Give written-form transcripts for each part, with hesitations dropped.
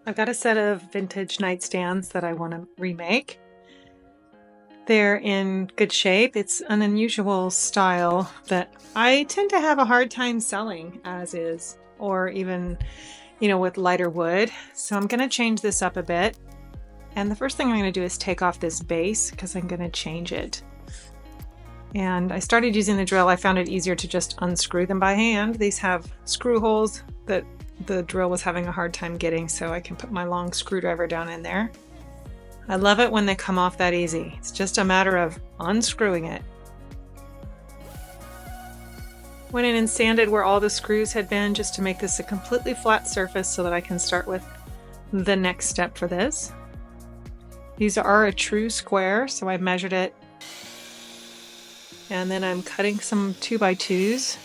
I've got a set of vintage nightstands that I want to remake. They're in good shape. It's an unusual style that I tend to have a hard time selling as is, or even, with lighter wood. So I'm going to change this up a bit. And the first thing I'm going to do is take off this base because I'm going to change it. And I started using the drill. I found it easier to just unscrew them by hand. These have screw holes that the drill was having a hard time getting, so I can put my long screwdriver down in there. I love it when they come off that easy. It's just a matter of unscrewing it. Went in and sanded where all the screws had been just to make this a completely flat surface so that I can start with the next step for this. These are a true square, so I measured it. And then I'm cutting some 2x2s.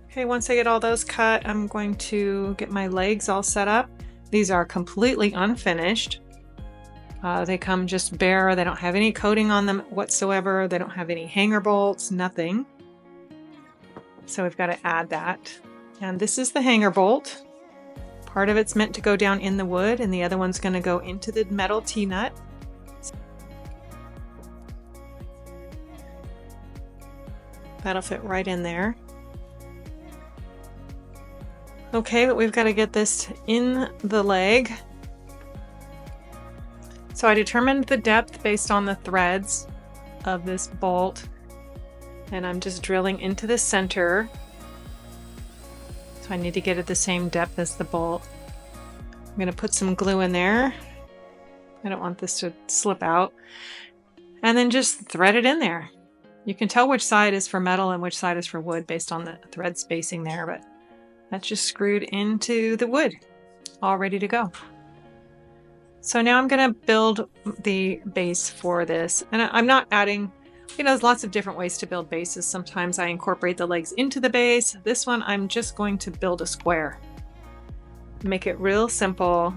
Okay, once I get all those cut, I'm going to get my legs all set up. These are completely unfinished. They come just bare. They don't have any coating on them whatsoever. They don't have any hanger bolts, nothing. So we've got to add that. And this is the hanger bolt. Part of it's meant to go down in the wood, and the other one's going to go into the metal T-nut. That'll fit right in there. Okay, but we've got to get this in the leg. So I determined the depth based on the threads of this bolt, and I'm just drilling into the center. So I need to get it the same depth as the bolt. I'm going to put some glue in there. I don't want this to slip out. And then just thread it in there. You can tell which side is for metal and which side is for wood based on the thread spacing there, but that's just screwed into the wood, all ready to go. So now I'm going to build the base for this. And I'm not adding, there's lots of different ways to build bases. Sometimes I incorporate the legs into the base. This one, I'm just going to build a square. Make it real simple.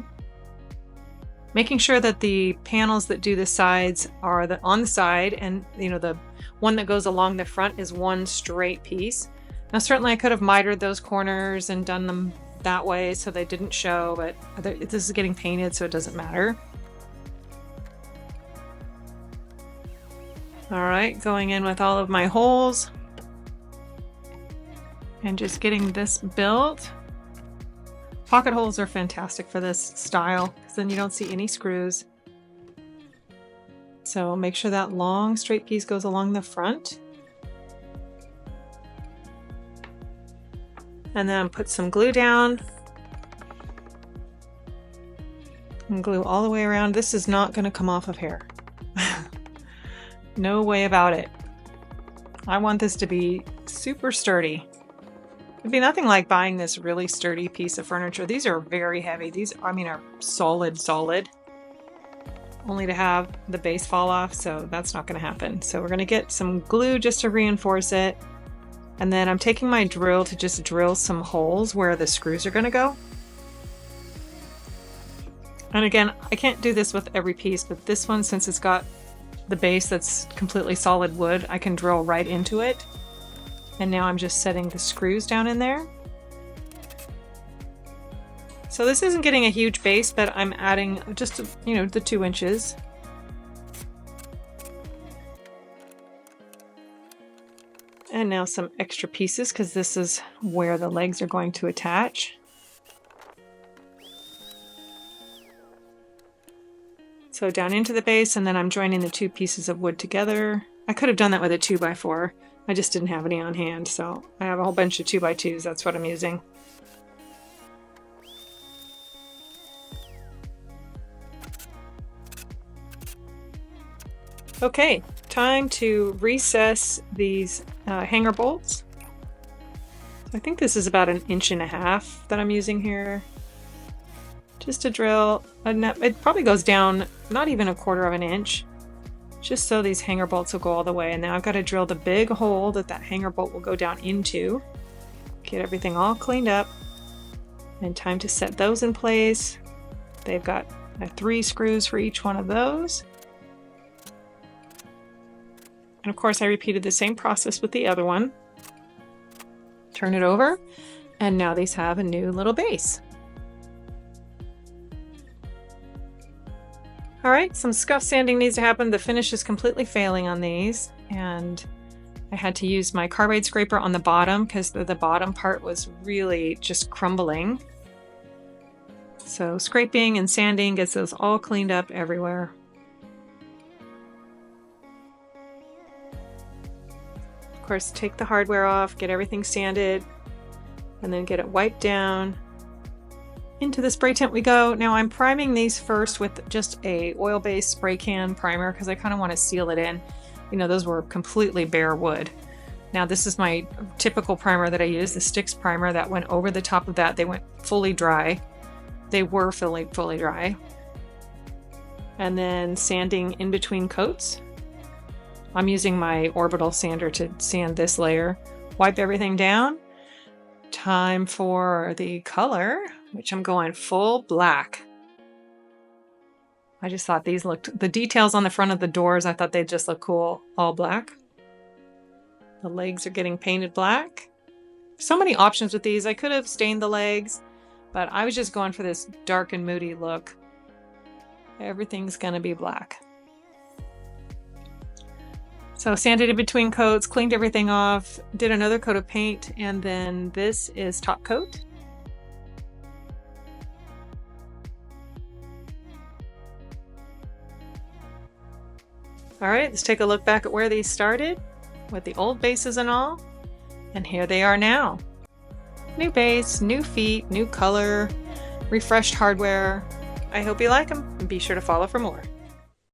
Making sure that the panels that do the sides are on the side, and the one that goes along the front is one straight piece. Now certainly I could have mitered those corners and done them that way so they didn't show, but this is getting painted so it doesn't matter. Alright, going in with all of my holes and just getting this built. Pocket holes are fantastic for this style because then you don't see any screws. So make sure that long straight piece goes along the front. And then put some glue down. And glue all the way around. This is not going to come off of here. No way about it. I want this to be super sturdy. It'd be nothing like buying this really sturdy piece of furniture. These are very heavy. These, are solid. Only to have the base fall off, so that's not going to happen. So we're going to get some glue just to reinforce it. And then I'm taking my drill to just drill some holes where the screws are going to go. And again, I can't do this with every piece, but this one, since it's got the base that's completely solid wood, I can drill right into it. And now I'm just setting the screws down in there. So this isn't getting a huge base, but I'm adding just, the 2 inches. And now some extra pieces because this is where the legs are going to attach. So down into the base, and then I'm joining the 2 pieces of wood together. I could have done that with a 2x4. I just didn't have any on hand, so I have a whole bunch of 2x2s. That's what I'm using. Okay, time to recess these hanger bolts. I think this is about 1.5 inches that I'm using here. Just to drill, it probably goes down not even 1/4 inch, just so these hanger bolts will go all the way. And now I've got to drill the big hole that hanger bolt will go down into. Get everything all cleaned up, and time to set those in place. They've got 3 screws for each one of those. And of course I repeated the same process with the other one. Turn it over, and now these have a new little base. All right, some scuff sanding needs to happen. The finish is completely failing on these, and I had to use my Carbide Scraper on the bottom because the bottom part was really just crumbling. So scraping and sanding gets those all cleaned up everywhere. Of course, take the hardware off, get everything sanded, and then get it wiped down. Into the spray tent we go. Now I'm priming these first with just a oil-based spray can primer because I kind of want to seal it in. You know, those were completely bare wood. Now this is my typical primer that I use, the Stix Primer that went over the top of that. They went fully dry. They were fully dry. And then sanding in between coats. I'm using my orbital sander to sand this layer. Wipe everything down. Time for the color, which I'm going full black. I just thought these looked, the details on the front of the doors, I thought they'd just look cool, all black. The legs are getting painted black. So many options with these. I could have stained the legs, but I was just going for this dark and moody look. Everything's gonna be black. So sanded in between coats, cleaned everything off, did another coat of paint, and then this is Topcoat. All right, let's take a look back at where these started with the old bases and all. And here they are now. New base, new feet, new color, refreshed hardware. I hope you like them, and be sure to follow for more.